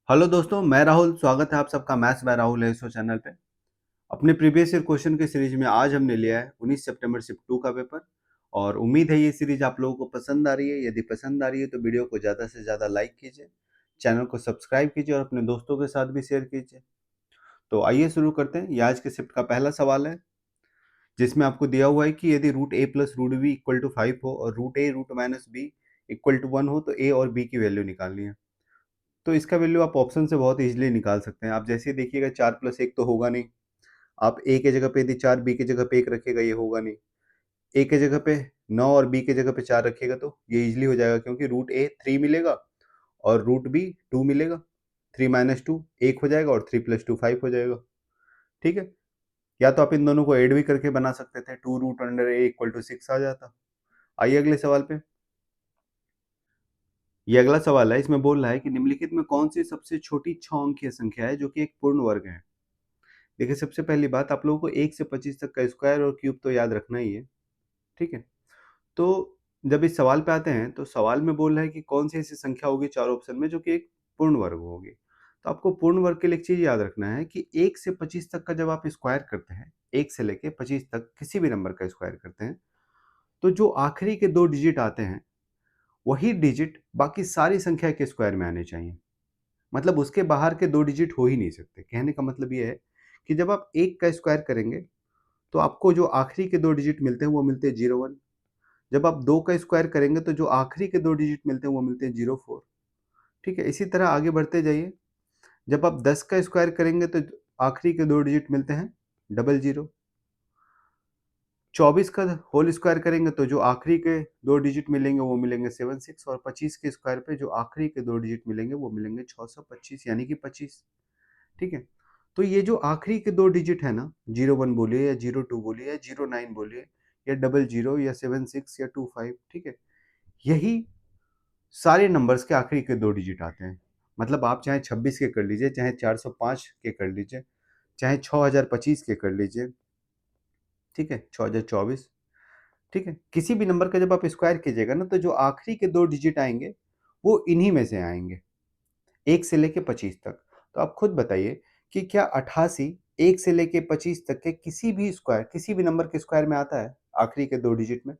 Hello दोस्तों, मैं राहुल। स्वागत है आप सबका मैथ्स बाय राहुल एसो चैनल पे। अपने प्रीवियस ईयर क्वेश्चन के सीरीज में आज हमने लिया है 19 सितंबर शिफ्ट 2 का पेपर। और उम्मीद है ये सीरीज आप लोगों को पसंद आ रही है। यदि पसंद आ रही है तो वीडियो को ज़्यादा से ज़्यादा लाइक कीजिए, चैनल को सब्सक्राइब कीजिए और अपने दोस्तों के साथ भी शेयर कीजिए। तो आइए शुरू करते हैं। ये आज के शिफ्ट का पहला सवाल है, जिसमें आपको दिया हुआ है कि यदि root A plus root B equal to 5 हो और root A root minus B equal to 1 हो तो ए और बी की वैल्यू निकालनी है। तो इसका वैल्यू आप ऑप्शन से बहुत इजीली निकाल सकते हैं। आप जैसे ही देखिएगा 4+1 तो होगा नहीं। आप ए के जगह पे यदि 4 बी की जगह पे 1 रखिएगा, ये होगा नहीं। ए के जगह पे 9 और बी के जगह पे 4 रखिएगा तो ये इजीली हो जाएगा, क्योंकि रूट ए 3 मिलेगा और रूट बी 2 मिलेगा। 3 माइनस 2 1 हो जाएगा और 3 प्लस 2 5 हो जाएगा। ठीक है। या तो आप इन दोनों को ऐड भी करके बना सकते थे, 2 root under A equal to 6 आ जाता। आइए अगले सवाल पे। ये अगला सवाल है, इसमें बोल रहा है कि निम्नलिखित में कौन सी सबसे छोटी 6 अंकीय संख्या है जो कि एक पूर्ण वर्ग है। देखिए, सबसे पहली बात, आप लोगों को 1 से 25 तक का स्क्वायर और क्यूब तो याद रखना ही है। ठीक है। तो जब इस सवाल पे आते हैं तो सवाल में बोल रहा है कि कौन सी ऐसी संख्या होगी चार ऑप्शन में जो कि एक पूर्ण वर्ग होगी। तो आपको पूर्ण वर्ग के लिए एक चीज याद रखना है कि 1 से 25 तक का जब आप स्क्वायर करते हैं, 1 से लेके 25 तक किसी भी नंबर का स्क्वायर करते हैं, तो जो आखिरी के 2 डिजिट आते हैं वही डिजिट बाकी सारी संख्या के स्क्वायर में आने चाहिए। मतलब उसके बाहर के 2 डिजिट हो ही नहीं सकते। कहने का मतलब ये है कि जब आप 1 का स्क्वायर करेंगे तो आपको जो आखिरी के 2 डिजिट मिलते हैं वो मिलते हैं 0 1। जब आप 2 का स्क्वायर करेंगे तो जो आखिरी के 2 डिजिट मिलते हैं वो मिलते हैं 0 4। ठीक है। इसी तरह आगे बढ़ते जाइए। जब आप 10 का स्क्वायर करेंगे तो आखिरी के 2 डिजिट मिलते हैं 00। 24 का होल स्क्वायर करेंगे तो जो आखिरी के 2 डिजिट मिलेंगे वो मिलेंगे 7 6। और 25 के स्क्वायर पे जो आखिरी के 2 डिजिट मिलेंगे वो मिलेंगे 625, यानी कि 25। ठीक है। तो ये जो आखिरी के 2 डिजिट है ना, 01 बोलिए या 02 बोलिए या 09 बोलिए या 00 या 76 या 25, ठीक है, यही सारे नंबर्स के आखिरी के 2 डिजिट आते हैं। मतलब आप चाहे 26 के कर लीजिए, चाहे 405 के कर लीजिए, चाहे 6025 के कर लीजिए, ठीक है, 6024, ठीक है, किसी भी नंबर का जब आप स्क्वायर कीजिएगा ना तो जो आखिरी के 2 डिजिट आएंगे वो इन्हीं में से आएंगे, 1 से लेके 25 तक। तो आप खुद बताइए कि क्या 88 1 से लेके 25 तक के किसी भी स्क्वायर, किसी भी नंबर के स्क्वायर में आता है आखिरी के 2 डिजिट में?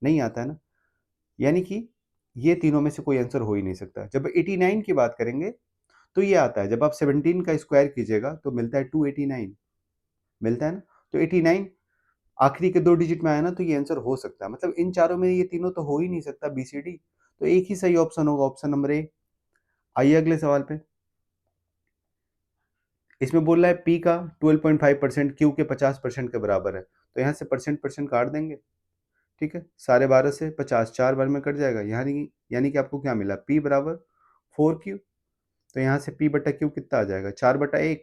नहीं आता है ना। यानी कि ये तीनों में से कोई आंसर हो ही नहीं सकता। जब 89 की बात करेंगे तो ये आता है, जब आप 17 का स्क्वायर कीजिएगा तो मिलता है 289, मिलता है ना। तो 89 आखिरी के 2 डिजिट में आया ना, तो ये आंसर हो सकता है। मतलब इन चारों में ये तीनों तो हो ही नहीं सकता, बीसीडी। तो एक ही सही ऑप्शन होगा, ऑप्शन नंबर ए। आइए अगले सवाल पे। इसमें बोल रहा है पी का 12.5% क्यू के 50% के बराबर है। तो यहाँ से परसेंट परसेंट काट देंगे। ठीक है। साढ़े 12 से 50 4 बार में कट जाएगा। यानी कि आपको क्या मिला, पी बराबर 4 क्यू। तो यहाँ से पी बटा क्यू कितना आ जाएगा, 4/1।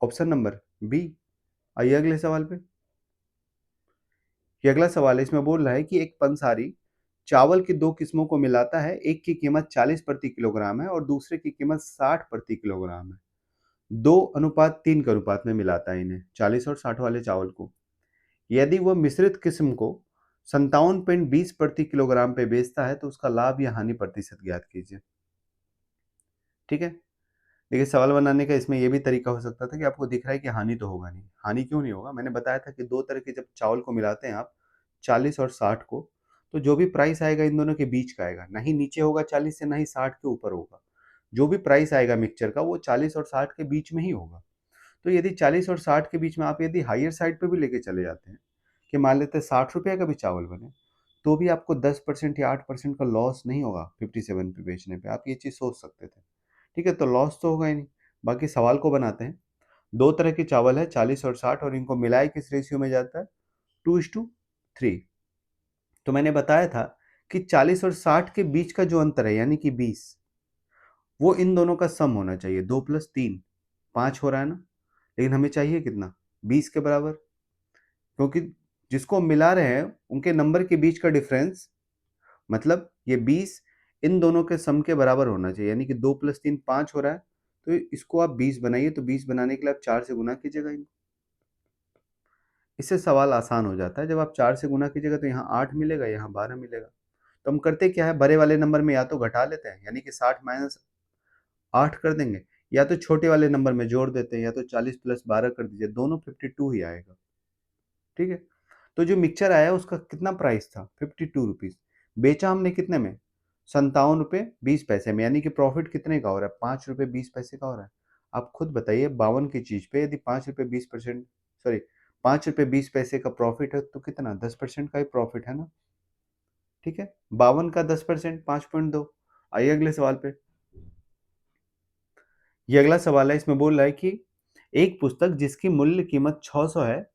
Option number B. आइए अगले सवाल पे। ये अगला सवाल है, इसमें बोल रहा है कि एक पंसारी चावल की दो किस्मों को मिलाता है। एक की कीमत 40 प्रति किलोग्राम है और दूसरे की कीमत 60 प्रति किलोग्राम है। 2:3 के अनुपात में मिलाता है इन्हें, 40 और 60 वाले चावल को। यदि वह मिश्रित किस्म को 57.20 प्रति किलोग्राम पे बेचता है तो उसका लाभ या हानि प्रतिशत ज्ञात कीजिए। ठीक है। देखिए, सवाल बनाने का इसमें यह भी तरीका हो सकता था कि आपको दिख रहा है कि हानि तो होगा नहीं। हानि क्यों नहीं होगा, मैंने बताया था कि दो तरह के जब चावल को मिलाते हैं आप, 40 और 60 को, तो जो भी प्राइस आएगा इन दोनों के बीच का आएगा, ना ही नीचे होगा 40 से, ना ही 60 के ऊपर होगा। जो भी प्राइस आएगा मिक्सचर का वो 40 और 60 के बीच में ही होगा। तो यदि 40 और 60 के बीच में आप यदि हायर साइड पे भी लेके चले जाते हैं कि मान लेते हैं 60 रुपये का भी चावल बने, तो भी आपको 10% या 8% का लॉस नहीं होगा 57 पे बेचने पे। आप ये चीज़ सोच सकते थे। ठीक है। तो लॉस तो होगा ही नहीं। बाकी सवाल को बनाते हैं। दो तरह के चावल है, 40 और 60, और इनको मिलाए किस रेशियो में जाता है, 2:3। तो मैंने बताया था कि 40 और 60 के बीच का जो अंतर है यानी कि 20, वो इन दोनों का सम होना चाहिए। 2+3 5 हो रहा है ना, लेकिन हमें चाहिए कितना, 20 के बराबर। क्योंकि जिसको हम मिला रहे हैं उनके नंबर के बीच का डिफरेंस, मतलब ये 20 इन दोनों के सम के बराबर होना चाहिए। यानी कि 2+3 5 हो रहा है, तो इसको आप 20 बनाइए। तो 20 बनाने के लिए आप 4 से गुना कीजिएगा इनको। इससे सवाल आसान हो जाता है। जब आप 4 से गुना कीजिएगा तो यहाँ 8 मिलेगा, यहाँ 12 मिलेगा। तो हम करते क्या है, बड़े वाले नंबर में या तो घटा लेते हैं, यानी कि 60 माइनस 8 कर देंगे, या तो छोटे वाले नंबर में जोड़ देते हैं, या तो 40 प्लस 12 कर दीजिए, दोनों 52 ही आएगा। ठीक है, तो जो मिक्सचर आया उसका कितना प्राइस था, 52 रुपीज़। बेचा हमने कितने में, 57 रुपये 20 पैसे में, यानी कि प्रॉफिट कितने का हो रहा है, 5 रुपये 20 पैसे का हो रहा है। आप खुद बताइए, 52 की चीज पे यदि 5 रुपये 20%, सॉरी 5 रुपये 20 पैसे का प्रॉफिट है तो कितना, 10% का ही प्रॉफिट है ना। ठीक है, 52 का 10% 5.2। आइए अगले सवाल पे। ये अगला सवाल है, इसमें बोल रहा है कि एक पुस्तक जिसकी मूल्य कीमत 600 है,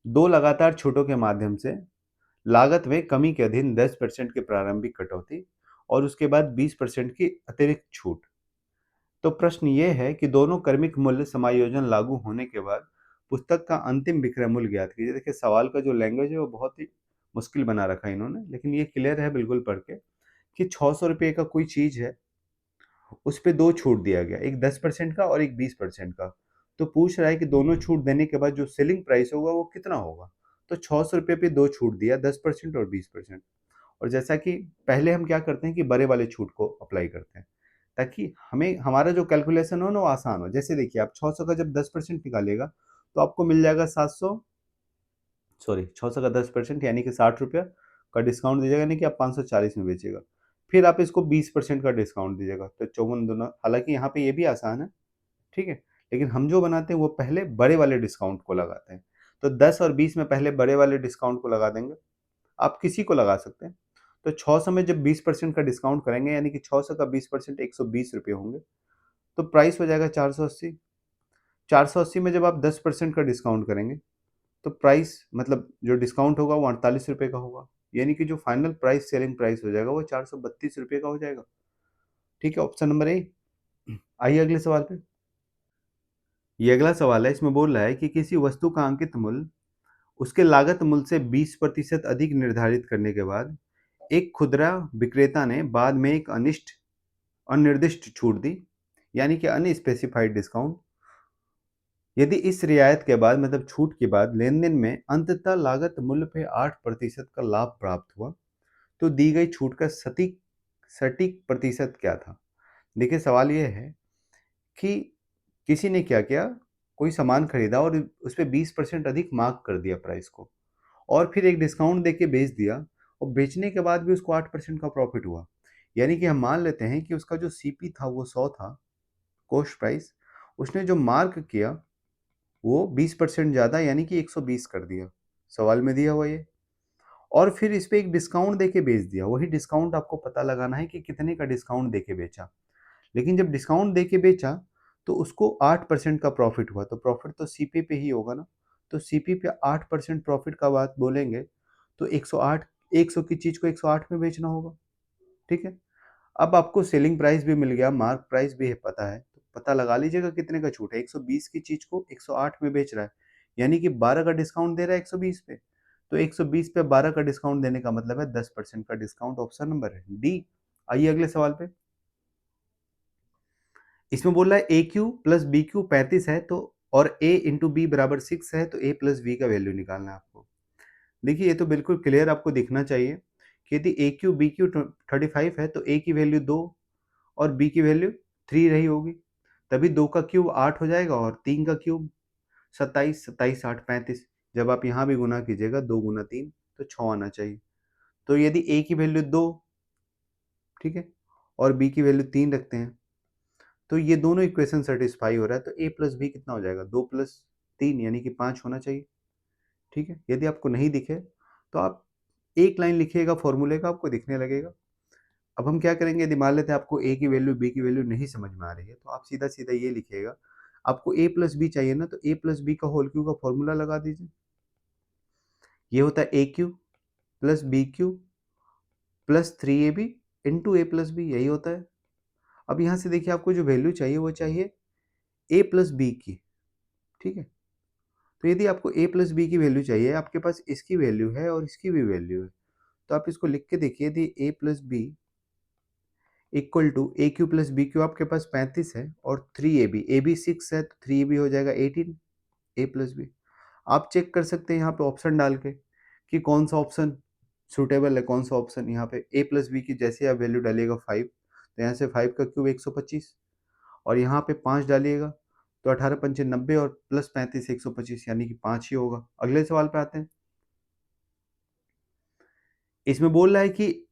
दो लगातार छूटों के माध्यम से लागत में कमी के अधीन 10% की प्रारंभिक कटौती और उसके बाद 20% की अतिरिक्त छूट। तो प्रश्न ये है कि दोनों क्रमिक मूल्य समायोजन लागू होने के बाद पुस्तक का अंतिम विक्रय मूल्य ज्ञात कीजिए। देखिए सवाल का जो लैंग्वेज है वो बहुत ही मुश्किल बना रखा है इन्होंने, लेकिन ये क्लियर है बिल्कुल पढ़ के कि 600 रुपये का कोई चीज है, उस पर दो छूट दिया गया, एक 10% का और एक 20% का। तो पूछ रहा है कि दोनों छूट देने के बाद जो सेलिंग प्राइस होगा वो कितना होगा। तो 600 रुपये पे दो छूट दिया, 10% और 20%। और जैसा कि पहले हम क्या करते हैं कि बड़े वाले छूट को अप्लाई करते हैं, ताकि हमें हमारा जो कैलकुलेशन हो ना वो आसान हो। जैसे देखिए आप 600 का जब 10% निकालेगा तो आपको मिल जाएगा 700, सॉरी 600 का 10% यानी कि 60 रुपया का डिस्काउंट दीजिएगा, यानी कि आप 540 में बेचेगा। फिर आप इसको 20% का डिस्काउंट दीजिएगा तो 54 दूना, हालांकि यहाँ पे ये भी आसान है। ठीक है, लेकिन हम जो बनाते हैं वो पहले बड़े वाले डिस्काउंट को लगाते हैं। तो 10 और 20 में पहले बड़े वाले डिस्काउंट को लगा देंगे, आप किसी को लगा सकते हैं। तो 600 में जब 20% का डिस्काउंट करेंगे, यानी कि 600 का 20% 120 रुपये होंगे, तो प्राइस हो जाएगा 480। 480 में जब आप 10% का डिस्काउंट करेंगे तो प्राइस मतलब जो डिस्काउंट होगा वो 48 रुपये का होगा, यानी कि जो फाइनल प्राइस सेलिंग प्राइस हो जाएगा वो 432 रुपये का हो जाएगा। ठीक है, ऑप्शन नंबर ए। आइए अगले सवाल पे। ये अगला सवाल है, इसमें बोल रहा है कि किसी वस्तु का अंकित मूल्य उसके लागत मूल्य से 20% अधिक निर्धारित करने के बाद एक खुदरा विक्रेता ने बाद में एक अनिर्दिष्ट छूट दी, यानी कि अनस्पेसिफाइड डिस्काउंट। यदि इस रियायत के बाद मतलब छूट के बाद लेन-देन में अंततः लागत मूल्य पे 8% का लाभ प्राप्त हुआ, तो दी गई छूट का सटीक सटीक प्रतिशत क्या था। देखिए सवाल ये है कि किसी ने क्या किया, कोई सामान खरीदा और उस पे 20% अधिक मार्क कर दिया प्राइस को, और फिर एक डिस्काउंट देके बेच दिया, और बेचने के बाद भी उसको 8% का प्रॉफिट हुआ। यानी कि हम मान लेते हैं कि उसका जो सीपी था वो 100 था, कॉस्ट प्राइस, उसने जो मार्क किया वो 20% ज़्यादा यानी कि 120 कर दिया, सवाल में दिया हुआ ये। और फिर इस पे एक डिस्काउंट देके बेच दिया, वही डिस्काउंट आपको पता लगाना है कि कितने का डिस्काउंट देके बेचा। लेकिन जब डिस्काउंट देके बेचा तो उसको 8% का प्रॉफिट हुआ, तो प्रॉफिट तो सीपी पे ही होगा ना। तो सीपी पे 8% प्रॉफिट का बात बोलेंगे तो 108, 100 की चीज को 108 में बेचना होगा। ठीक है, अब आपको सेलिंग प्राइस भी मिल गया, मार्क प्राइस भी है पता है, तो पता लगा लीजिएगा कितने का छूट है। 120 की चीज को 108 में बेच रहा है, यानी कि 12 का डिस्काउंट दे रहा है 120 पे। तो 120 पे 12 का डिस्काउंट देने का मतलब है 10% का डिस्काउंट, ऑप्शन नंबर है डी। आइए अगले सवाल पे। इसमें बोल रहा है A cube plus B Q 35 है, तो और ए इंटू बी बराबर 6 है, तो ए प्लस बी का वैल्यू निकालना है आपको। देखिए ये तो बिल्कुल क्लियर आपको दिखना चाहिए कि यदि ए क्यू बी क्यू 35 है तो ए की वैल्यू 2 और बी की वैल्यू 3 रही होगी, तभी 2 का क्यूब 8 हो जाएगा और 3 का क्यूब 27, 27 8 35। जब आप यहाँ भी गुना कीजिएगा 2 गुना 3 तो 6 आना चाहिए। तो यदि ए की वैल्यू 2, ठीक है, और बी की वैल्यू 3 रखते हैं तो ये दोनों इक्वेशन सेटिस्फाई हो रहा है, तो ए प्लस बी कितना हो जाएगा, 2 प्लस 3 यानी कि 5 होना चाहिए। ठीक है, यदि आपको नहीं दिखे तो आप एक लाइन लिखिएगा फॉर्मूले का, आपको दिखने लगेगा। अब हम क्या करेंगे, यदि मान लेते हैं आपको ए की वैल्यू बी की वैल्यू नहीं समझ में आ रही है तो आप सीधा सीधा ये लिखिएगा, आपको ए प्लस बी चाहिए ना, तो ए प्लस बी का होल क्यू का फॉर्मूला लगा दीजिए। ये होता है A cube plus B cube plus 3ab into A plus B, यही होता है। अब यहाँ से देखिए आपको जो वैल्यू चाहिए वो चाहिए ए प्लस बी की। ठीक है, तो यदि आपको ए प्लस बी की वैल्यू चाहिए, आपके पास इसकी वैल्यू है और इसकी भी वैल्यू है, तो आप इसको लिख के देखिए, यदि A plus B equal to A cube plus B cube, आपके पास 35 है और 3ab, ए बी 6 है तो 3ab हो जाएगा 18, ए प्लस बी। आप चेक कर सकते हैं यहाँ पे ऑप्शन डाल के कि कौन सा ऑप्शन सुटेबल है, कौन सा ऑप्शन। यहाँ पे ए प्लस बी की जैसे आप वैल्यू डालिएगा 5, तो यहाँ से 5 का क्यूब 125, और यहाँ पे 5 डालिएगा तो 18 पंचे 90 और प्लस 35 125 यानी कि 5 ही होगा। अगले सवाल पे आते हैं। इसमें बोल रहा है कि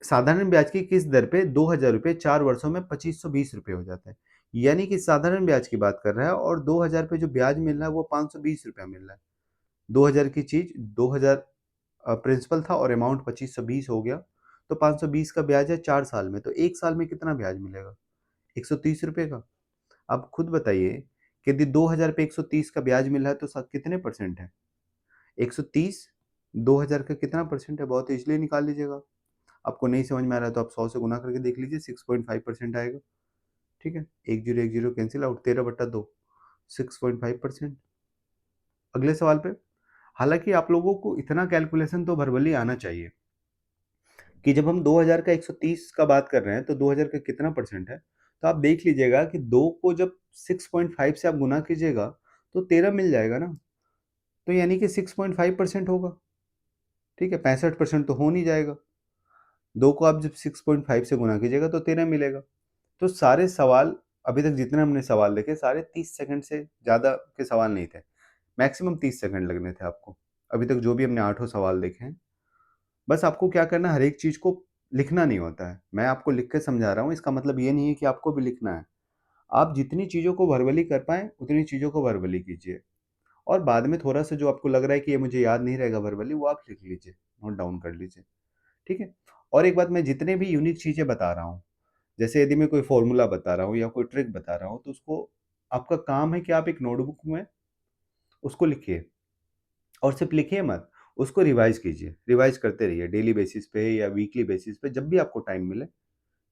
साधारण ब्याज की किस दर पे 2,000 रुपये 4 वर्षों में 2520 रुपये हो जाता है। यानी कि साधारण ब्याज की बात कर रहा है और 2,000 पे जो ब्याज मिल रहा है वो 520 रुपया मिल रहा है। 2,000 की चीज 2,000 प्रिंसिपल था और अमाउंट 2520 हो गया, तो 520 का ब्याज है 4 साल में, तो 1 साल में कितना ब्याज मिलेगा? 130 रुपये का। आप खुद बताइए कि यदि 2,000 पे 130 का ब्याज मिल रहा है तो कितने परसेंट है? 130 2,000 का कितना परसेंट है? बहुत इजीली निकाल लीजिएगा। आपको नहीं समझ में आ रहा है तो आप 100 से गुना करके देख लीजिए, 6.5% आएगा। ठीक है, एक जीरो कैंसिल आउट, 13/2, 6.5%। अगले सवाल पे। हालांकि आप लोगों को इतना कैलकुलेशन तो भरभली आना चाहिए कि जब हम 2000 का 130 का बात कर रहे हैं तो 2000 का कितना परसेंट है, तो आप देख लीजिएगा कि 2 को जब 6.5 से आप गुना कीजिएगा तो 13 मिल जाएगा ना, तो यानी कि 6.5% होगा। ठीक है, 65% तो हो नहीं जाएगा। 2 को आप जब 6.5 से गुना कीजिएगा तो 13 मिलेगा। तो सारे सवाल अभी तक जितने हमने सवाल देखे सारे 30 सेकंड से ज़्यादा के सवाल नहीं थे। मैक्सिमम 30 सेकंड लगने थे आपको। अभी तक जो भी हमने 8 सवाल देखे हैं। बस आपको क्या करना है, हर एक चीज़ को लिखना नहीं होता है। मैं आपको लिख के समझा रहा हूँ, इसका मतलब ये नहीं है कि आपको भी लिखना है। आप जितनी चीज़ों को वर्बली कर पाएँ, उतनी चीज़ों को वर्बली कीजिए और बाद में थोड़ा-सा जो आपको लग रहा है कि ये मुझे याद नहीं रहेगा वर्बली, वो आप लिख लीजिए, नोट डाउन कर लीजिए, ठीक है? और एक बात, मैं जितने भी यूनिक चीज़ें बता रहा हूँ, जैसे यदि मैं कोई फ़ॉर्मूला बता रहा हूँ या कोई ट्रिक बता रहा हूँ, तो उसको आपका काम है कि आप एक नोटबुक में उसको लिखिए और सिर्फ़ लिखिए मत, उसको रिवाइज़ कीजिए। रिवाइज़ करते रहिए डेली बेसिस पे या वीकली बेसिस पे, जब भी आपको टाइम मिले।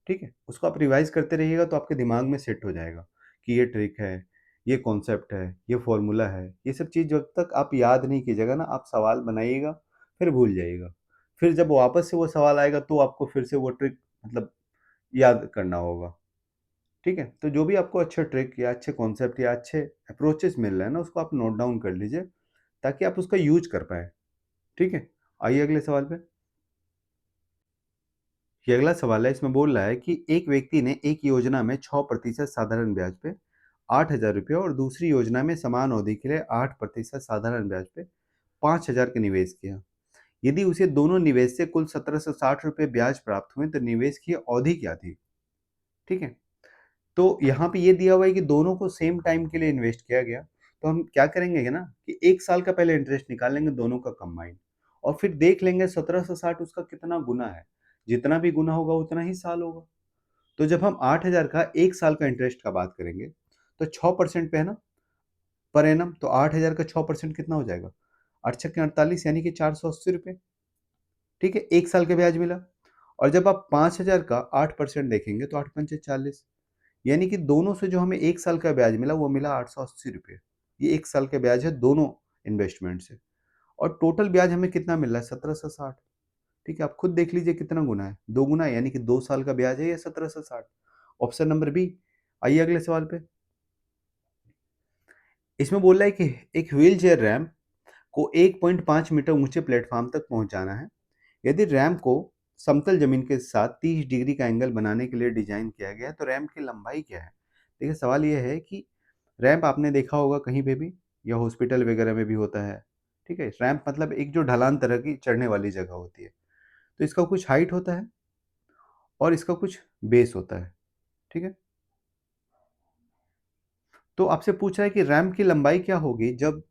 ठीक है? उसको आप रिवाइज़ करते रहिएगा तो आपके दिमाग में सेट हो जाएगा कि ये ट्रिक है, ये कॉन्सेप्ट है, ये फ़ॉर्मूला है। ये सब चीज़ जब तक आप याद नहीं कीजिएगा ना, आप सवाल बनाइएगा, फिर भूल जाइएगा। फिर जब वापस से वो सवाल आएगा तो आपको फिर से वो ट्रिक मतलब याद करना होगा। ठीक है? तो जो भी आपको अच्छे ट्रिक या अच्छे कॉन्सेप्ट या अच्छे अप्रोचेज़ मिल रहे हैं ना, उसको आप नोट डाउन कर लीजिए ताकि आप उसका यूज़ कर पाएँ। ठीक है? आइए अगले सवाल पे। ये अगला सवाल है, इसमें बोल रहा है कि एक व्यक्ति ने एक योजना में 6% साधारण ब्याज पे 8,000 रुपये और दूसरी योजना में समान अवधि के लिए 8% साधारण ब्याज पे 5,000 का निवेश किया। यदि उसे दोनों निवेश से कुल 1,760 रुपये ब्याज प्राप्त हुए तो निवेश की अवधि क्या थी? ठीक है, तो यहाँ पे ये दिया हुआ है कि दोनों को सेम टाइम के लिए इन्वेस्ट किया गया, तो हम क्या करेंगे ना कि 1 साल का पहले इंटरेस्ट निकाल लेंगे दोनों का कंबाइंड और फिर देख लेंगे 1760 उसका कितना गुना है। जितना भी गुना होगा उतना ही साल होगा। तो जब हम 8,000 का 1 साल का इंटरेस्ट का बात करेंगे, तो 6% पे है ना, पर एनम, तो 8,000 का 6% कितना हो जाएगा? 8 छक्के 48 यानी कि 480 रुपये। ठीक है, 1 साल का ब्याज मिला। और जब आप 5,000 का 8% देखेंगे तो 8 पंचे 40, यानी कि दोनों से जो हमें 1 साल का ब्याज मिला वो मिला 880 रुपये। ये 1 साल का ब्याज है दोनों इन्वेस्टमेंट से। और टोटल ब्याज हमें कितना मिल रहा है? 1760। ठीक है, आप खुद देख लीजिए कितना गुना है, 2 गुना है, यानी कि 2 साल का ब्याज है ये 1760। Option number B. आइए अगले सवाल पे। इसमें बोल रहा है कि एक व्हील चेयर रैंप को 1.5 मीटर ऊंचे प्लेटफॉर्म तक पहुंचाना है। यदि रैंप को समतल जमीन के साथ 30 डिग्री का एंगल बनाने के लिए डिजाइन किया गया है तो रैंप की लंबाई क्या है? देखिए, सवाल यह है कि रैंप आपने देखा होगा कहीं पे भी या हॉस्पिटल वगैरह में भी होता है। ठीक है, रैंप मतलब एक जो ढलान तरह की चढ़ने वाली जगह होती है, तो इसका कुछ हाइट होता है और इसका कुछ बेस होता है। ठीक है, तो आपसे पूछ रहा है कि रैंप की लंबाई क्या होगी जब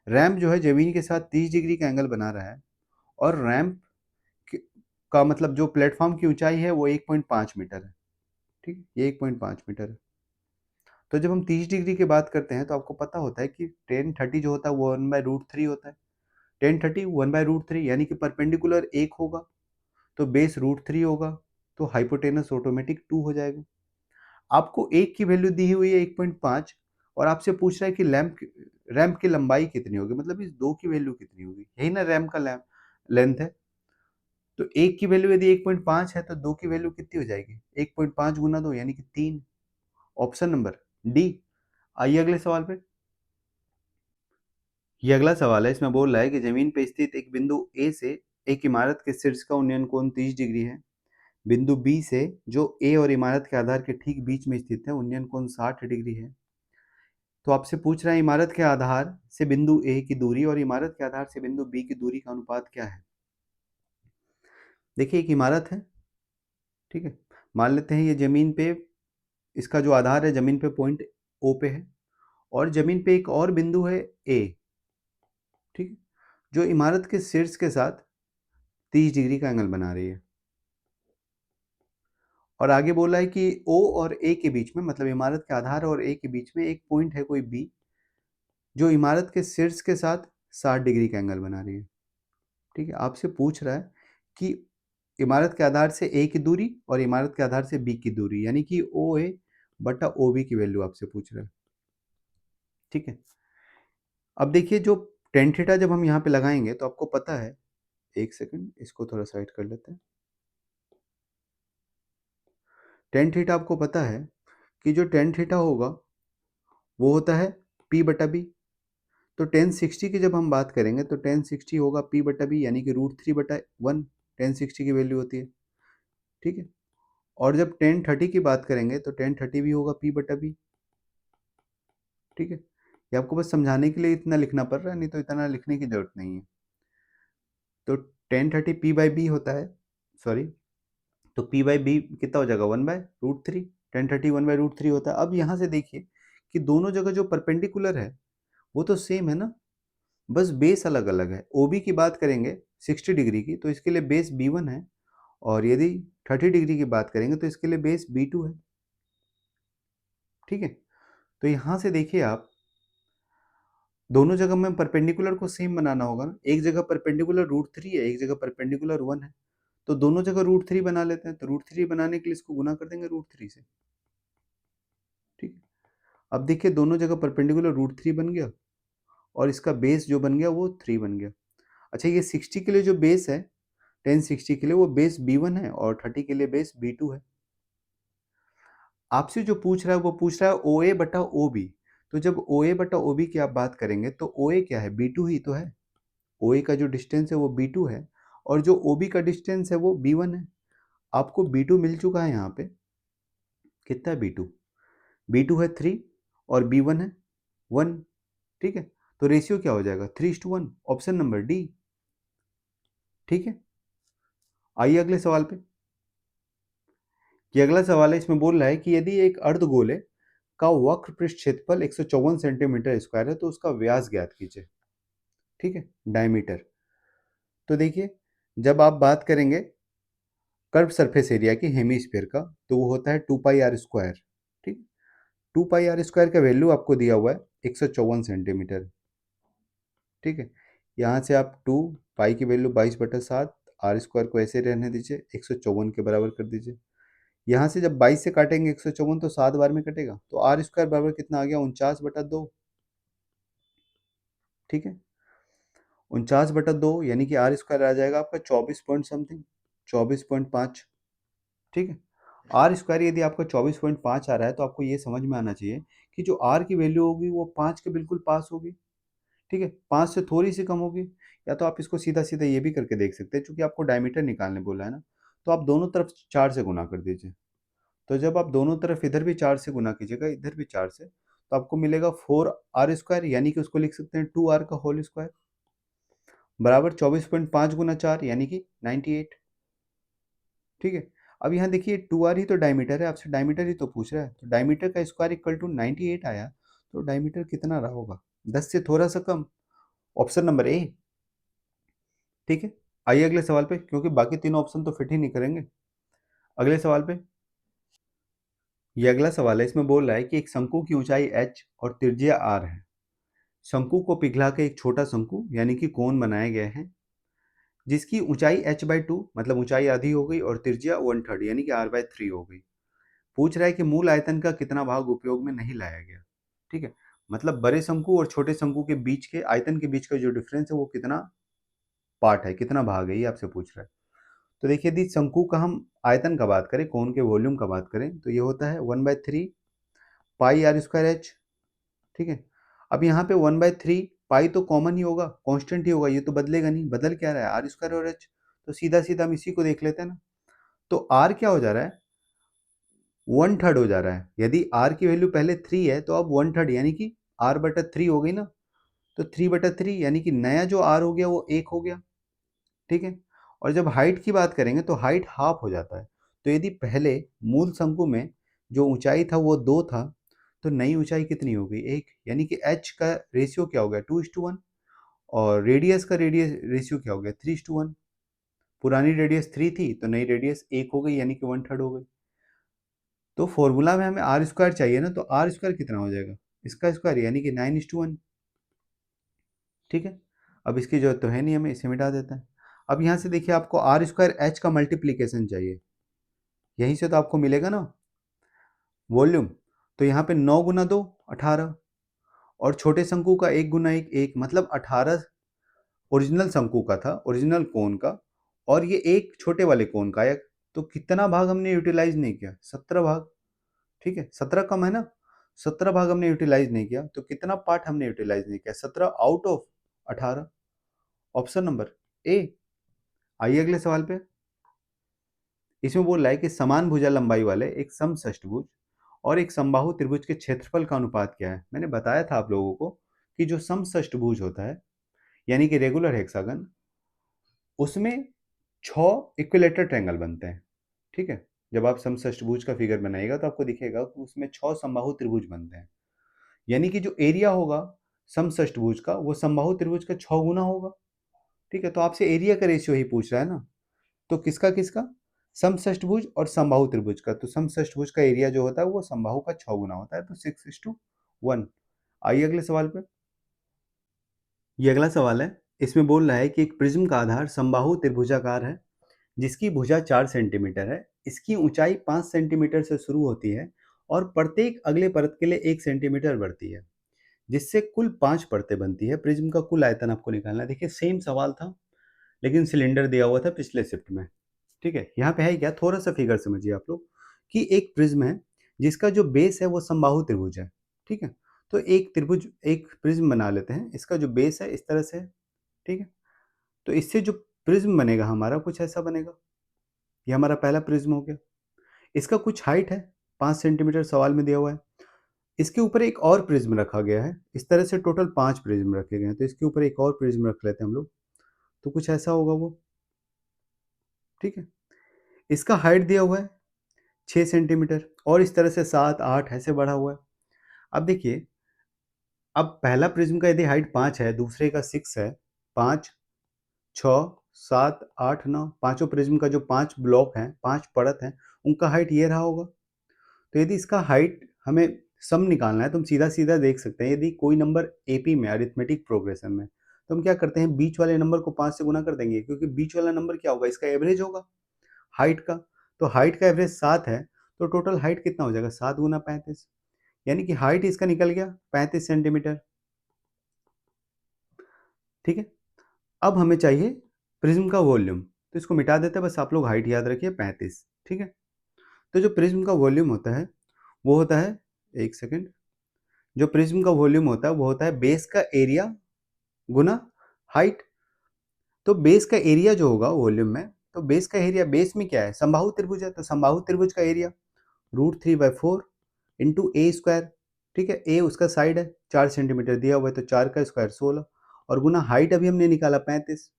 रैंप जो है जमीन के साथ 30 डिग्री का एंगल बना रहा है और रैंप का मतलब जो प्लेटफॉर्म की ऊंचाई है वो 1.5 मीटर है। ठीक है, ये 1.5 मीटर है। तो जब हम 30 डिग्री की बात करते हैं तो आपको पता होता है कि टेन 30 जो होता है वो 1/√3 होता है। टेन 30 1/√3 यानी कि परपेंडिकुलर 1 होगा तो बेस √3 होगा, तो हाइपोटेनस ऑटोमेटिक 2 हो जाएगा। आपको एक की वैल्यू दी हुई है 1.5 और आपसे पूछ रहा है कि लैंप रैंप की लंबाई कितनी होगी, मतलब इस दो की वैल्यू कितनी होगी, यही ना रैंप का लैंप लेंथ है। तो एक की वैल्यू यदि 1.5 है तो दो की वैल्यू कितनी हो जाएगी? 1.5 गुना दो यानी कि 3। Option number D. आइए अगले सवाल पे। ये अगला सवाल है, इसमें बोल रहा है कि जमीन पे स्थित एक बिंदु ए से एक इमारत के शीर्ष का उन्नयन कोण 30 डिग्री है। बिंदु बी से जो ए और इमारत के आधार के ठीक बीच में स्थित है उन्नयन कोण 60 डिग्री है। तो आपसे पूछ रहा है इमारत के आधार से बिंदु ए की दूरी और इमारत के आधार से बिंदु बी की दूरी का अनुपात क्या है। देखिए एक इमारत है, ठीक है, मान लेते हैं ये जमीन पे, इसका जो आधार है जमीन पे पॉइंट ओ पे है और जमीन पे एक और बिंदु है ए, ठीक है, जो इमारत के शीर्ष के साथ 30 डिग्री का एंगल बना रही है। और आगे बोला है कि ओ और ए के बीच में, मतलब इमारत के आधार और ए के बीच में एक पॉइंट है कोई बी, जो इमारत के शीर्ष के साथ 60 डिग्री का एंगल बना रही है। ठीक है, आपसे पूछ रहा है कि इमारत के आधार से ए की दूरी और इमारत के आधार से बी की दूरी, यानी कि ओ ए बटा ओ बी की वैल्यू आपसे पूछ रहा है। ठीक है, अब देखिए जो टेन थीटा जब हम यहाँ पे लगाएंगे तो आपको पता है, एक सेकंड इसको थोड़ा साइड कर लेते हैं। टेन थीटा आपको पता है कि जो टेन थीटा होगा वो होता है पी बटा बी। तो टेन 60 की जब हम बात करेंगे तो टेन 60 होगा पी बटा बी, यानी कि √3/1 टेन 60 की वैल्यू होती है। ठीक है, और जब टेन 30 की बात करेंगे तो टेन 30 भी होगा पी बटा बी। ठीक है, ये आपको बस समझाने के लिए इतना लिखना पड़ रहा है, नहीं तो इतना लिखने की जरूरत नहीं है। तो टेन 30 पी बाई बी होता है, सॉरी, तो पी बाई बी कितना हो जाएगा 1/√3, टेन 30 1/√3 होता है। अब यहाँ से देखिए कि दोनों जगह जो परपेंडिकुलर है वो तो सेम है ना, बस बेस अलग अलग है। ओ बी की बात करेंगे 60 डिग्री की तो इसके लिए बेस B1 है, और यदि 30 डिग्री की बात करेंगे तो इसके लिए बेस B2 है। ठीक है, तो यहाँ से देखिए आप, दोनों जगह में परपेंडिकुलर को सेम बनाना होगा ना, एक जगह परपेंडिकुलर √3 है, एक जगह परपेंडिकुलर 1 है, तो दोनों जगह √3 बना लेते हैं। तो √3 बनाने के लिए इसको गुना कर देंगे √3 से। ठीक है, अब देखिए दोनों जगह परपेंडिकुलर √3 बन गया और इसका बेस जो बन गया वो 3 बन गया। अच्छा, ये 60 के लिए जो बेस है, टेन 60 के लिए वो बेस B1 है और 30 के लिए बेस B2 है। आपसे जो पूछ रहा है वो पूछ रहा है OA बटा OB। तो जब OA बटा OB की आप बात करेंगे तो OA क्या है, B2 ही तो है। OA का जो डिस्टेंस है वो B2 है और जो OB का डिस्टेंस है वो B1 है। आपको B2 मिल चुका है यहाँ पे, कितना है B2? B2 है 3 और B1 है 1। ठीक है, तो रेशियो क्या हो जाएगा 3:1, ऑप्शन नंबर डी। ठीक है, आइए अगले सवाल पे। ये अगला सवाल है, इसमें बोल रहा है कि यदि एक अर्धगोले का वक्र पृष्ठ क्षेत्रफल 154 सेंटीमीटर स्क्वायर है तो उसका व्यास ज्ञात कीजिए। ठीक है, डायमीटर। तो देखिए जब आप बात करेंगे कर्व सरफेस एरिया की हेमीस्फीयर का तो वो होता है 2πr²। ठीक, 2πr² का वैल्यू आपको दिया हुआ है 154 सेंटीमीटर। ठीक है, यहाँ से आप 2 पाई की वैल्यू 22/7, r² को ऐसे रहने दीजिए, 154 के बराबर कर दीजिए। यहाँ से जब 22 से काटेंगे 154 तो 7 बार में कटेगा, तो r² बराबर कितना आ गया 49/2। ठीक है, 49/2 यानी कि r² आ जाएगा आपका 24 पॉइंट समथिंग, 24.5। ठीक है, r² यदि आपका 24.5 आ रहा है तो आपको ये समझ में आना चाहिए कि जो r की वैल्यू होगी वो 5 के बिल्कुल पास होगी। ठीक है, 5 से थोड़ी सी कम होगी। या तो आप इसको सीधा सीधा ये भी करके देख सकते हैं, चूंकि आपको डायमीटर निकालने बोला है ना, तो आप दोनों तरफ 4 से गुना कर दीजिए। तो जब आप दोनों तरफ इधर भी 4 से गुना कीजिएगा, इधर भी 4 से, तो आपको मिलेगा 4r², यानी कि उसको लिख सकते हैं 2r का होल स्क्वायर बराबर 24.5 गुना 4 यानी कि 98। ठीक है, अब यहाँ देखिए 2r ही तो डायमीटर है, आपसे डायमीटर ही तो पूछ रहा है, तो डायमीटर का स्क्वायर इक्वल टू 98 आया, तो डायमीटर कितना रहा होगा 10 से थोड़ा सा कम, ऑप्शन नंबर ए। ठीक है, आइए अगले सवाल पे, क्योंकि बाकी तीनों ऑप्शन तो फिट ही नहीं करेंगे। अगले सवाल पे, ये अगला सवाल है, इसमें बोल रहा है कि एक शंकु की ऊंचाई h और त्रिज्या r है। शंकु को पिघला के एक छोटा शंकु यानी कि कोन बनाया गया है जिसकी ऊंचाई h/2, मतलब ऊंचाई आधी हो गई, और त्रिज्या 1/3 यानी कि r/3 हो गई। पूछ रहा है कि मूल आयतन का कितना भाग उपयोग में नहीं लाया गया। ठीक है, मतलब बड़े शंकु और छोटे शंकु के बीच के आयतन के बीच का जो डिफरेंस है वो कितना पार्ट है, कितना भाग है, ये आपसे पूछ रहा है। तो देखिए यदि शंकु का हम आयतन का बात करें, कोन के वॉल्यूम का बात करें, तो ये होता है 1/3 पाई r² h। ठीक है, अब यहाँ पे 1/3 पाई तो कॉमन ही होगा, कांस्टेंट ही होगा, ये तो बदलेगा नहीं, बदल क्या रहा है r² और h। तो सीधा सीधा हम इसी को देख लेते हैं ना, तो r क्या हो जा रहा है, 1/3 हो जा रहा है। यदि r की वैल्यू पहले 3 है तो अब 1/3 यानी कि r/3 हो गई ना, तो 3/3 यानी कि नया जो r हो गया वो 1 हो गया, ठीक है। और जब हाइट की बात करेंगे तो हाइट हाफ हो जाता है। तो यदि पहले मूल शंकु में जो ऊंचाई था वो 2 था, तो नई ऊंचाई कितनी हो गई, 1, यानी कि h का रेशियो क्या हो गया, 2:1। और रेडियस का रेडियस रेशियो क्या हो गया, 3:1। पुरानी रेडियस 3 थी तो नई रेडियस 1 हो गई, यानी कि 1/3 हो गई। तो फॉर्मूला में हमें आर स्क्वायर चाहिए ना, तो आर स्क्वायर कितना हो जाएगा, इसका स्क्वायर यानी कि 9:1, ठीक है। अब इसकी जरूरत तो है नहीं, हमें इसे मिटा देते हैं। अब यहाँ से देखिए, आपको आर स्क्वायर एच का मल्टीप्लीकेशन चाहिए, यहीं से तो आपको मिलेगा ना वॉल्यूम। तो यहाँ पे 9 गुना 2 18, और छोटे शंकु का 1 गुना 1 1, मतलब 18 ओरिजिनल शंकु का था, ओरिजिनल कोण का, और ये एक छोटे वाले कोण का आया। तो कितना भाग हमने यूटिलाइज नहीं किया, 17 भाग, ठीक है। 17 कम है ना, 17 भाग हमने यूटिलाइज नहीं किया, तो कितना पार्ट हमने यूटिलाइज नहीं किया, 17 out of 18। Option number A. आइए अगले सवाल पे। इसमें बोल रहा है कि समान भुजा लंबाई वाले एक समषष्ठभुज और एक समबाहु त्रिभुज के क्षेत्रफल का अनुपात क्या है। मैंने बताया था आप लोगों को कि जो समषष्ठभुज होता है, यानी कि रेगुलर हेक्सागन, उसमें 6 इक्विलेटरल ट्रायंगल बनते हैं, ठीक है। जब आप समषष्ठभुज का फिगर बनाइएगा तो आपको दिखेगा कि उसमें 6 समबाहु त्रिभुज बनते हैं, यानी कि जो एरिया होगा समषष्ठभुज का वो समबाहु त्रिभुज का 6 गुना होगा, ठीक है। तो आपसे एरिया का रेशियो ही पूछ रहा है ना, तो किसका किसका, समषष्ठभुज और समबाहु त्रिभुज का। तो समषष्ठभुज का एरिया जो होता है वो समबाहु का 6 गुना होता है, तो 6:1। आइए अगले सवाल पे। ये अगला सवाल है, इसमें बोल रहा है कि एक प्रिज्म का आधार समबाहु त्रिभुजाकार है जिसकी भुजा 4 सेंटीमीटर है, इसकी ऊंचाई 5 सेंटीमीटर से शुरू होती है और प्रत्येक अगले परत के लिए 1 सेंटीमीटर बढ़ती है, जिससे कुल 5 परतें बनती है। प्रिज्म का कुल आयतन आपको निकालना है। देखिए सेम सवाल था, लेकिन सिलेंडर दिया हुआ था पिछले शिफ्ट में, ठीक है। यहाँ पे है क्या, थोड़ा सा फिगर समझिए आप लोग, कि एक प्रिज्म है जिसका जो बेस है वो समबाहु त्रिभुज है, ठीक है। तो एक त्रिभुज, एक प्रिज्म बना लेते हैं, इसका जो बेस है इस तरह से है, ठीक है। तो इससे जो प्रिज्म बनेगा हमारा कुछ ऐसा बनेगा। ये हमारा पहला प्रिज्म हो गया। इसका कुछ हाइट है 5 सेंटीमीटर सवाल में दिया हुआ है। इसके ऊपर एक और प्रिज्म रखा गया है, इस तरह से टोटल 5 प्रिज्म रखे गए हैं। तो इसके ऊपर एक और प्रिज्म रख लेते हैं हम लोग, तो कुछ ऐसा होगा वो, ठीक है। इसका हाइट दिया हुआ है 6 सेंटीमीटर, और इस तरह से 7 8 ऐसे बढ़ा हुआ है। अब देखिए, अब पहला प्रिज्म का यदि हाइट 5 है, दूसरे का 6 है, 5 6 7 8 9, पांचों प्रिज्म का जो 5 ब्लॉक हैं, 5 परत हैं, उनका हाइट ये रहा होगा। तो यदि इसका हाइट हमें सम निकालना है तो हम सीधा सीधा देख सकते हैं। यदि कोई नंबर एपी में, अरिथमेटिक प्रोग्रेशन में, तो हम क्या करते हैं, बीच वाले नंबर को 5 से गुना कर देंगे, क्योंकि बीच वाला नंबर क्या होगा, इसका एवरेज होगा हाइट का। तो हाइट का एवरेज 7 है, तो टोटल हाइट कितना हो जाएगा, 7 गुना 35, यानी कि हाइट इसका निकल गया 35 सेंटीमीटर, ठीक है। अब हमें चाहिए प्रिज्म का वॉल्यूम, तो इसको मिटा देते हैं, बस आप लोग हाइट याद रखिए 35, ठीक है। तो जो प्रिज्म का वॉल्यूम होता है वो होता है, एक सेकेंड, जो प्रिज्म का वॉल्यूम होता है वो होता है बेस का एरिया गुना हाइट। तो बेस का एरिया जो होगा वॉल्यूम में, तो बेस का एरिया, बेस में क्या है, समबाहु त्रिभुज है, तो समबाहु त्रिभुज का एरिया √3/4 इंटू ए स्क्वायर, ठीक है। ए उसका साइड है, 4 सेंटीमीटर दिया हुआ है, तो 4 का स्क्वायर 16, और गुना हाइट अभी हमने निकाला 35।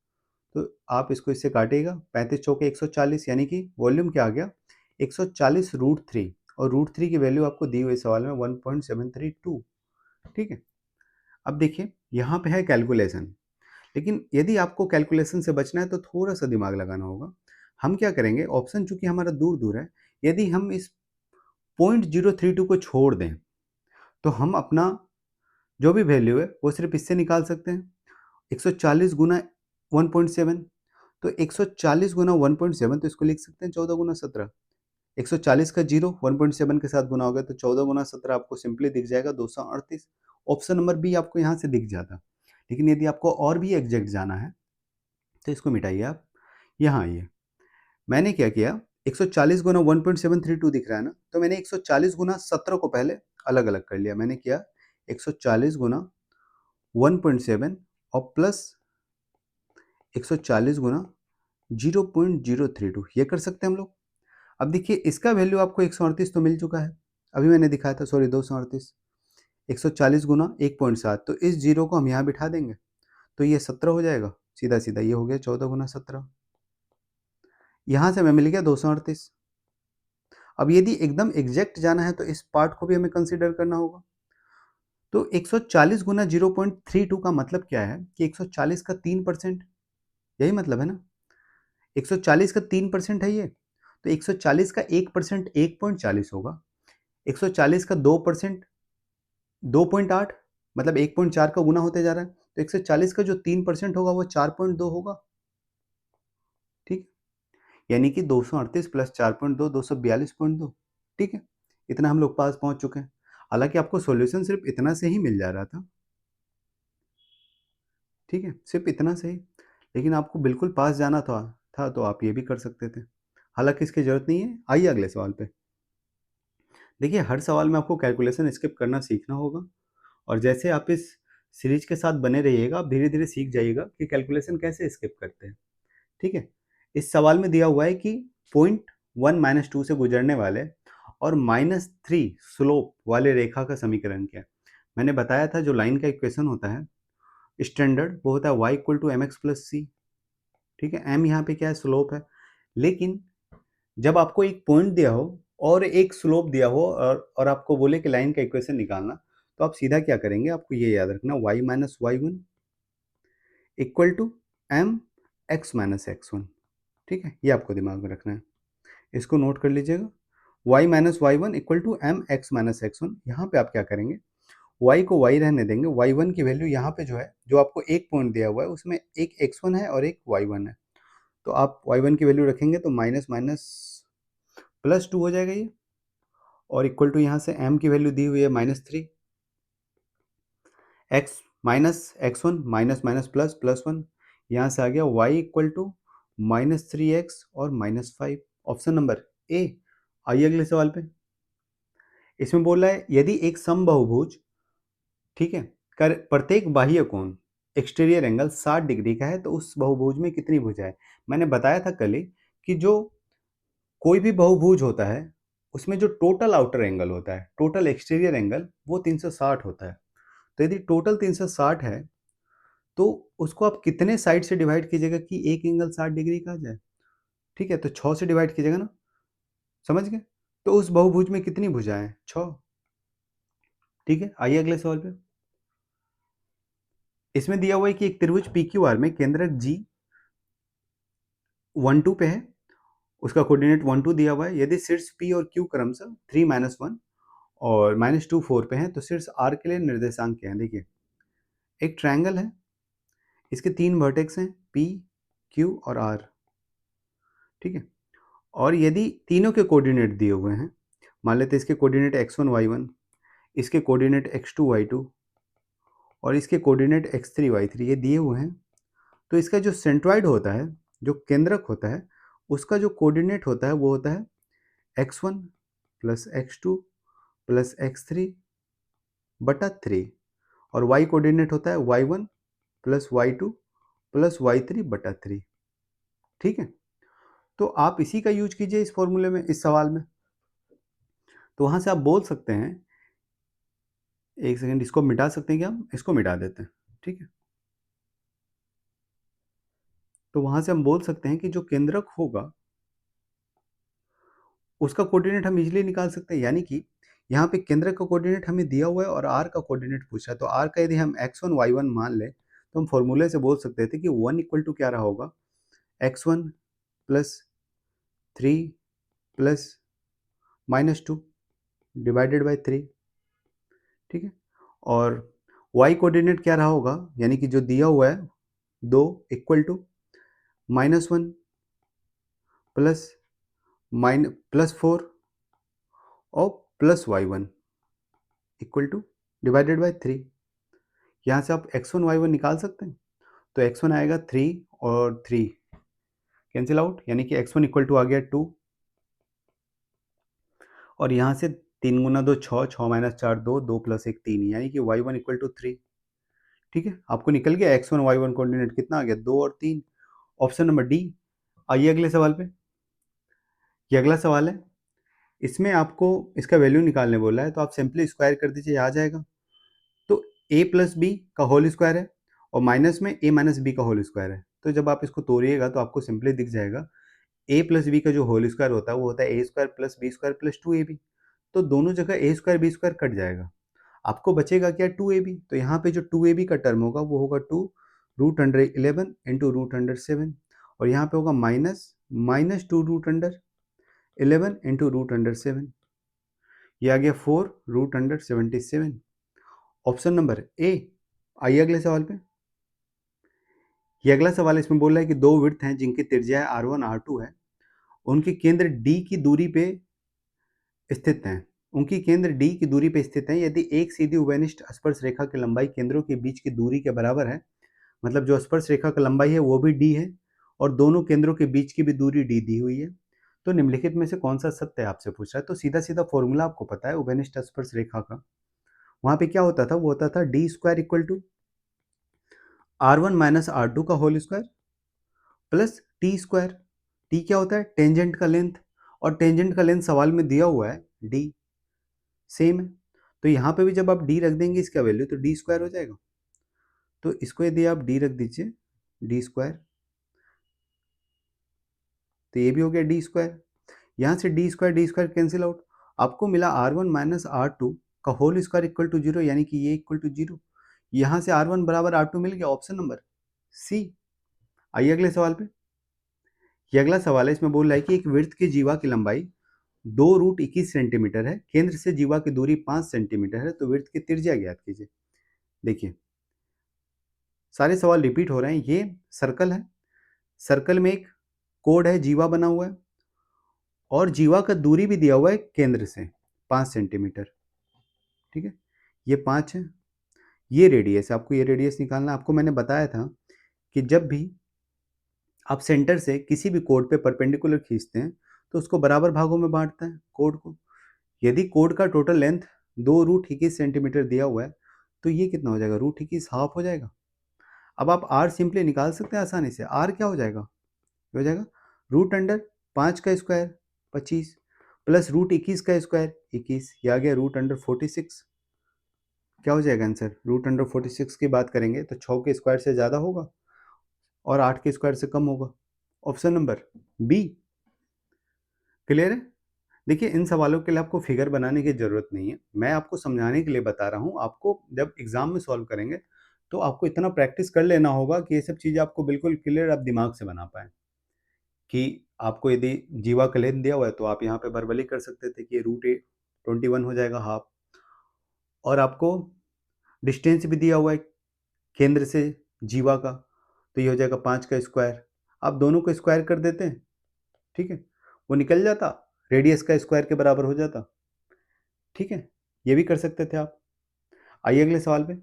तो आप इसको इससे काटिएगा, 35 चौके 140, यानी कि वॉल्यूम क्या आ गया, 140 √3, और √3 की वैल्यू आपको दी हुई सवाल में 1.732, ठीक है। अब देखिए यहाँ पे है कैलकुलेशन, लेकिन यदि आपको कैलकुलेशन से बचना है तो थोड़ा सा दिमाग लगाना होगा। हम क्या करेंगे, ऑप्शन चूंकि हमारा दूर दूर है, यदि हम इस 0.032 को छोड़ दें तो हम अपना जो भी वैल्यू है वो सिर्फ इससे निकाल सकते हैं, 140 गुना 1.7। तो 140 गुना 1.7, तो इसको लिख सकते हैं 14 गुना 17। 140 का जीरो 1.7 के साथ गुना हो गया, तो 14 गुना 17 आपको सिंपली दिख जाएगा 238। ऑप्शन नंबर बी आपको यहाँ से दिख जाता। लेकिन यदि आपको और भी एग्जैक्ट जाना है तो इसको मिटाइए आप, यहाँ आइए। मैंने क्या किया, 140 गुना 1.732 दिख रहा है ना, तो मैंने 140 गुना 17 को पहले अलग अलग कर लिया। मैंने किया 140 गुना 1.7 और प्लस 140 गुना 0.032, ये कर सकते हैं हम लोग। अब देखिए इसका वैल्यू आपको 138 तो मिल चुका है, अभी मैंने दिखाया था, सॉरी 238, 140 गुना 1.7, तो इस जीरो को हम यहाँ बिठा देंगे तो ये 17 हो जाएगा, सीधा सीधा ये हो गया 14 गुना 17, यहाँ से हमें मिल गया 238। अब यदि एकदम एग्जैक्ट जाना है तो इस पार्ट को भी हमें कंसिडर करना होगा। तो 140 गुना 0.32 का मतलब क्या है कि 140 का 3%, यही मतलब है ना, 140 का 3% है ये, तो 140 का 1% 1.40 होगा, 140 का 2% 2.8, मतलब 1.4 का गुना होते जा रहा है, तो 140 का जो 3% होगा वो 4.2 होगा। ठीक, यानी कि 238 प्लस 4.2 242.2। ठीक है, इतना हम लोग पास पहुंच चुके हैं। हालांकि आपको सॉल्यूशन सिर्फ इतना से ही मिल जा रहा था, ठीक है, सिर्फ इतना से ही, लेकिन आपको बिल्कुल पास जाना था तो आप ये भी कर सकते थे। हालांकि इसकी जरूरत नहीं है। आइए अगले सवाल पे। देखिए हर सवाल में आपको कैलकुलेशन स्किप करना सीखना होगा, और जैसे आप इस सीरीज के साथ बने रहिएगा आप धीरे धीरे सीख जाइएगा कि कैलकुलेशन कैसे स्किप करते हैं। ठीक है, इस सवाल में दिया हुआ है कि पॉइंट 1 - 2 से गुजरने वाले और -3 स्लोप वाले रेखा का समीकरण क्या है। मैंने बताया था जो लाइन का इक्वेशन होता है स्टैंडर्ड वो होता है y equal to mx plus C. ठीक है, m यहाँ पे क्या है, स्लोप है। लेकिन जब आपको एक पॉइंट दिया हो और एक स्लोप दिया हो और आपको बोले कि लाइन का इक्वेशन निकालना, तो आप सीधा क्या करेंगे, आपको ये याद रखना y - y1 equal to m x - x1। ठीक है, ये आपको दिमाग में रखना है, इसको नोट कर लीजिएगा, y - y1 equal to m x - x1। यहाँ पे आप क्या करेंगे, y को y रहने देंगे, y1 की वैल्यू यहाँ पे जो है, जो आपको एक पॉइंट दिया हुआ है उसमें एक x1 है और एक y1 है, तो आप y1 की वैल्यू रखेंगे तो माइनस माइनस +2 हो जाएगा ये, और इक्वल टू यहाँ से m की वैल्यू दी हुई है -3, x minus x1 minus minus plus +1, यहाँ से आ गया y इक्वल टू -3x और -5, ऑप्शन नंबर ए। आइए अगले सवाल पे। इसमें बोल रहा है यदि एक समबाहुभुज, ठीक है, कर प्रत्येक बाह्य कोण एक्सटीरियर एंगल 60 डिग्री का है तो उस बहुभुज में कितनी भुजाएं। मैंने बताया था कल ही कि जो कोई भी बहुभुज होता है उसमें जो टोटल आउटर एंगल होता है, टोटल एक्सटीरियर एंगल, वो 360 होता है। तो यदि टोटल 360 है तो उसको आप कितने साइड से डिवाइड कीजिएगा कि एक एंगल 60 डिग्री का आ जाए। ठीक है, तो 6 से डिवाइड कीजिएगा ना, समझ गए, तो उस बहुभुज में कितनी भुजाएं, 6। ठीक है, आइए अगले सवाल पे। इसमें दिया हुआ है कि एक त्रिभुज पी क्यू आर में केंद्रक जी 1 2 पे है, उसका कोऑर्डिनेट 1 2 दिया हुआ है, यदि शीर्ष P और Q क्रमशः 3 - 1 और -2 4 पे हैं तो शीर्ष R के लिए निर्देशांक क्या है। देखिए एक ट्रायंगल है, इसके 3 वर्टेक्स हैं P Q और R। ठीक है, और यदि तीनों के कोऑर्डिनेट दिए हुए हैं, मान लेते हैं इसके कोऑर्डिनेट x1 y1, इसके कोऑर्डिनेट x2 y2 और इसके कोऑर्डिनेट x3 y3 ये दिए हुए हैं, तो इसका जो सेंट्रॉइड होता है, जो केंद्रक होता है, उसका जो कोऑर्डिनेट होता है वो होता है x1 plus x2 plus x3 बटा 3, और y कोऑर्डिनेट होता है y1 plus y2 plus y3 बटा 3। ठीक है, तो आप इसी का यूज कीजिए इस फॉर्मूले में, इस सवाल में, तो वहां से आप बोल सकते हैं, एक सेकंड, इसको मिटा सकते हैं क्या, हम इसको मिटा देते हैं। ठीक है, तो वहां से हम बोल सकते हैं कि जो केंद्रक होगा उसका कोऑर्डिनेट हम इजीली निकाल सकते हैं, यानी कि यहाँ पे केंद्रक का कोऑर्डिनेट हमें दिया हुआ है और r का कोऑर्डिनेट पूछा है, तो r का यदि हम x1 y1 मान लें तो हम फॉर्मूले से बोल सकते थे कि 1 इक्वल टू क्या रहा होगा, x1 plus 3 plus -2 divided by 3। ठीक है, और y कोऑर्डिनेट क्या रहा होगा, यानी कि जो दिया हुआ है 2 इक्वल टू -1 प्लस +4 और plus y1 equal two divided by 3। यहाँ से आप x1 y1 निकाल सकते हैं, तो x1 आएगा 3 और 3 कैंसिल आउट, यानी कि x1 इक्वल टू आ गया 2, और यहाँ से 3 गुना 2 6, 6 माइनस 4 2, 2 प्लस 1 3, यानी कि y1 इक्वल टू 3। ठीक है, आपको निकल गया x1 y1 कोऑर्डिनेट कितना आ गया, 2 और 3, ऑप्शन नंबर डी। आइए अगले सवाल पे। ये अगला सवाल है, इसमें आपको इसका वैल्यू निकालने बोला है, तो आप सिंपली स्क्वायर कर दीजिए, आ जाएगा। तो a प्लस बी का होल स्क्वायर है और माइनस में a माइनस बी का होल स्क्वायर है, तो जब आप इसको तोड़िएगा तो आपको सिंपली दिख जाएगा a प्लस बी का जो होल स्क्वायर होता है वो होता है a square plus B square plus 2ab। तो दोनों जगह a square B square cut जाएगा, आपको बचेगा क्या 2ab। तो यहाँ पे जो 2ab का टर्म होगा वो होगा 2√11 इंटू √7, और यहाँ पे होगा माइनस माइनस 2√11 इंटू √7, ये आ गया 4√77। Option number A. आइए अगले सवाल पे। ये अगला सवाल इसमें बोल रहा है कि दो वृत्त हैं जिनकी त्रिज्या R1 R2 है, उनके केंद्र D की दूरी पे स्थित हैं। उनकी केंद्र D की दूरी पे स्थित हैं यदि एक सीधी उभयनिष्ठ स्पर्श रेखा की लंबाई केंद्रों के बीच की दूरी के बराबर है, मतलब जो स्पर्श रेखा की लंबाई है वो भी D है और दोनों केंद्रों के बीच की भी दूरी D दी हुई है, तो निम्नलिखित में से कौन सा सत्य है आपसे पूछ रहा है। तो सीधा सीधा फॉर्मूला आपको पता है उभयनिष्ठ स्पर्श रेखा का। वहां पे क्या होता था, वो होता था D square equal to R1 minus R2 का whole square plus T square. T क्या होता है, टेंजेंट का लेंथ, और टेंजेंट का लेंथ सवाल में दिया हुआ है डी, सेम है। तो यहाँ पे भी जब आप डी रख देंगे इसका वैल्यू तो डी स्क्वायर हो जाएगा। तो इसको यदि आप डी रख दीजिए डी स्क्वायर, तो ये भी हो गया डी स्क्वायर। यहाँ से डी स्क्वायर कैंसिल आउट, आपको मिला R1 माइनस R2 का whole square equal to zero, यानी कि ये इक्वल टू जीरो। यहाँ से R1 बराबर R2 मिल गया, ऑप्शन नंबर सी। आइए अगले सवाल पे। ये अगला सवाल है, इसमें बोल रहा है कि एक वृत्त की जीवा की लंबाई 2√21 सेंटीमीटर है, केंद्र से जीवा की दूरी 5 सेंटीमीटर है, तो वृत्त की त्रिज्या ज्ञात कीजिए। देखिए सारे सवाल रिपीट हो रहे हैं। ये सर्कल है, सर्कल में एक कोड है, जीवा बना हुआ है और जीवा का दूरी भी दिया हुआ है केंद्र से 5 सेंटीमीटर। ठीक है, ये 5 है, ये रेडियस, आपको ये रेडियस निकालना है। आपको मैंने बताया था कि जब भी आप सेंटर से किसी भी कोड पे परपेंडिकुलर खींचते हैं तो उसको बराबर भागों में बांटता है कोड को। यदि कोड का टोटल लेंथ 2√21 सेंटीमीटर दिया हुआ है तो ये कितना हो जाएगा, √21 हाफ हो जाएगा। अब आप आर सिंपली निकाल सकते हैं आसानी से। आर क्या हो जाएगा, ये हो जाएगा √5 का स्क्वायर 25 प्लस √21 का स्क्वायर 21, ये आ गया √46। क्या हो जाएगा आंसर, √46 की बात करेंगे तो 6 के स्क्वायर से ज़्यादा होगा और 8 के स्क्वायर से कम होगा। Option number B. क्लियर है। देखिए इन सवालों के लिए आपको फिगर बनाने की ज़रूरत नहीं है, मैं आपको समझाने के लिए बता रहा हूँ। आपको जब एग्जाम में सॉल्व करेंगे तो आपको इतना प्रैक्टिस कर लेना होगा कि ये सब चीज़ें आपको बिल्कुल क्लियर आप दिमाग से बना पाएँ। कि आपको यदि जीवा का लेंथ दिया हुआ है तो आप यहाँ पे वर्बली कर सकते थे कि ये √21 हो जाएगा हाफ, और आपको डिस्टेंस भी दिया हुआ है केंद्र से जीवा का, तो ये हो जाएगा 5 का स्क्वायर। आप दोनों को स्क्वायर कर देते हैं, ठीक है, वो निकल जाता, रेडियस का स्क्वायर के बराबर हो जाता। ठीक है, ये भी कर सकते थे आप। आइए अगले सवाल पे।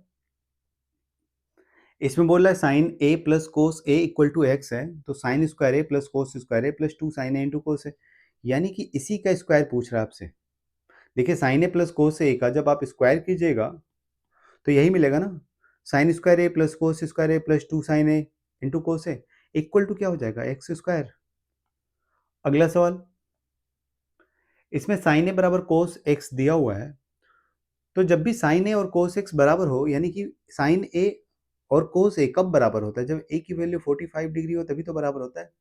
इसमें बोल रहा है sine A plus cos A equal to X है, तो sine square A plus cos square A plus 2 sine A into cos है, यानी कि इसी का स्क्वायर पूछ रहा है आपसे। देखिए साइन ए प्लस कोस ए का जब आप स्क्वायर कीजिएगा तो यही मिलेगा ना, sine square A plus cos square A plus 2 sine A into cos A equal to क्या हो जाएगा, एक्स स्क्वायर। अगला सवाल, इसमें साइन ए बराबर कोस एक्स दिया हुआ है, तो जब भी साइन ए और कोस एक्स बराबर हो, यानी कि साइन ए और कोस ए कब बराबर होता है, जब ए की वैल्यू 45 डिग्री हो तभी तो बराबर होता है।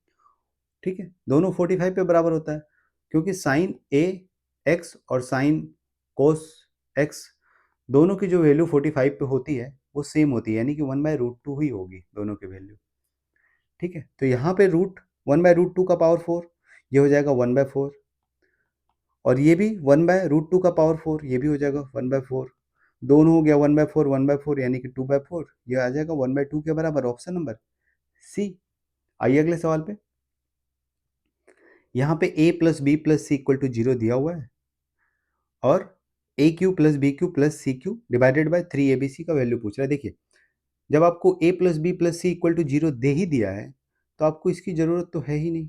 ठीक है, दोनों 45 पे बराबर होता है, क्योंकि साइन ए एक्स और साइन कोस एक्स दोनों की जो वैल्यू 45 पे होती है वो सेम होती है, यानी कि 1/√2 ही होगी दोनों की वैल्यू। ठीक है, तो यहाँ पे 1/√2 का पावर 4, ये हो जाएगा 1/4, और ये भी 1/√2 का पावर 4, ये भी हो जाएगा 1/4। दोनों हो गया 1/4 1/4, यानी कि 2/4, ये आ जाएगा 1/2 के बराबर, ऑप्शन नंबर सी। आइए अगले सवाल पे। यहाँ पे a plus B plus C equal to 0 दिया हुआ है और A cube plus B cube plus C cube divided by 3abc का वैल्यू पूछ रहा है। देखिए जब आपको a plus B plus C equal to 0 दे ही दिया है तो आपको इसकी ज़रूरत तो है ही नहीं।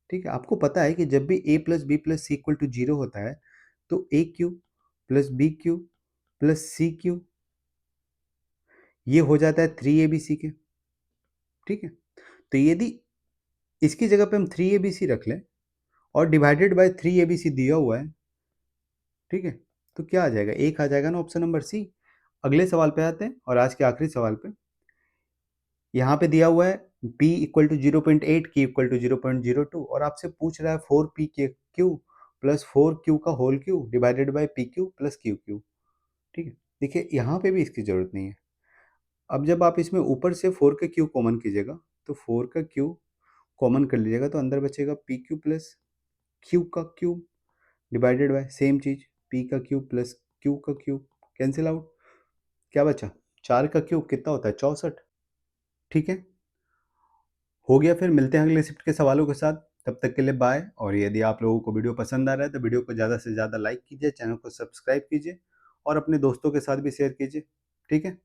ठीक है, आपको पता है कि जब भी a plus B plus C equal to 0 होता है तो A cube plus B cube plus C cube ये हो जाता है 3abc के। ठीक है, तो यदि इसकी जगह पे हम 3abc रख लें और डिवाइडेड बाय 3ABC दिया हुआ है, ठीक है? तो क्या आ जाएगा? 1 आ जाएगा ना ऑप्शन नंबर सी। अगले सवाल पे आते हैं और आज के आखिरी सवाल पे। यहाँ पे दिया हुआ है p equal to 0.8, q equal to 0.02 और आपसे पूछ रहा है 4p के क्यू प्लस 4q का whole Q divided by pq plus qq, ठीक है? देखिए यहाँ पे भी इसकी ज़रूरत नहीं है। अब जब आप इसमें ऊपर से 4 का क्यू कॉमन कीजिएगा, तो 4 का क्यू कॉमन कर लीजिएगा तो अंदर बचेगा pq प्लस q का cube divided by same cheese p का क्यूब प्लस q का क्यूब, कैंसिल आउट। क्या बचा? 4 का क्यूब कितना होता है? 64, ठीक है? हो गया। फिर मिलते हैं अगले शिफ्ट के सवालों के साथ। तब तक के लिए बाय। और यदि आप लोगों को वीडियो पसंद आ रहा है तो वीडियो को ज़्यादा से ज़्यादा लाइक कीजिए, चैनल को सब्सक्राइब कीजिए और अपने दोस्तों के साथ भी शेयर कीजिए, ठीक है?